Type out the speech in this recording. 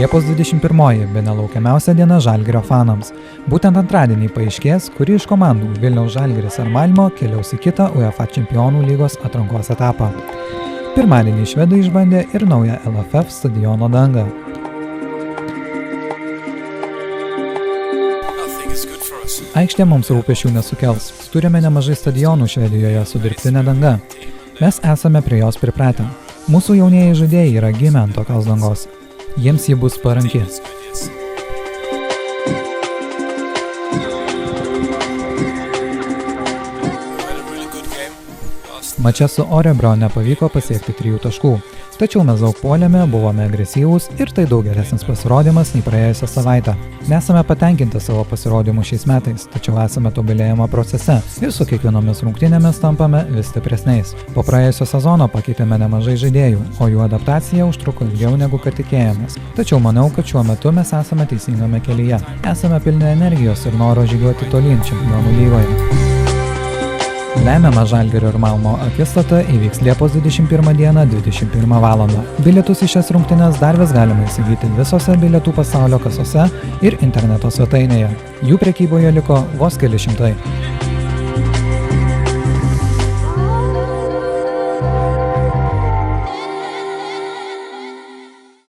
Liepos 21 bene laukiamiausia diena Žalgirio fanams. Būtent antradienį paaiškės, kuri iš komandų Vilniaus Žalgiris ar Malmo keliaus į kitą UEFA Čempionų lygos atrankos etapą. Pirmadienį švedai išbandė ir naują LFF stadiono dangą. Aikštė mums rūpesčių nesukels. Turime nemažai stadionų Švedijoje su dirbtine danga. Mes esame prie jos pripratę. Mūsų jaunieji žaidėjai yra gimę ant tokios dangos. Jiems ji bus paranki. Mače su Orebro nepavyko pasiekti 3 taškų. Tačiau mes daug puolėme, buvome agresyvūs ir tai daug geresnis pasirodymas nei praėjusią savaitę. Nesame patenkinti savo pasirodymu šiais metais, tačiau esame tobulėjimo procese ir su kiekvienomis rungtynėmis tampame vis stipresniais. Po praėjusio sezono pakeitėme nemažai žaidėjų, o jų adaptacija užtruko ilgiau negu kad tikėjomės. Tačiau manau, kad šiuo metu mes esame teisingame kelyje. Esame pilni energijos ir noro žygiuoti tolyn Čempionų lygoje. Lemiama Žalgirio ir Malmo akistata įvyks Liepos 21 dieną 21 valandą. Bilietus į šias rungtynes dar vis galima įsigyti visose bilietų pasaulio kasose ir interneto svetainėje. Jų prekyboje liko vos keli šimtai.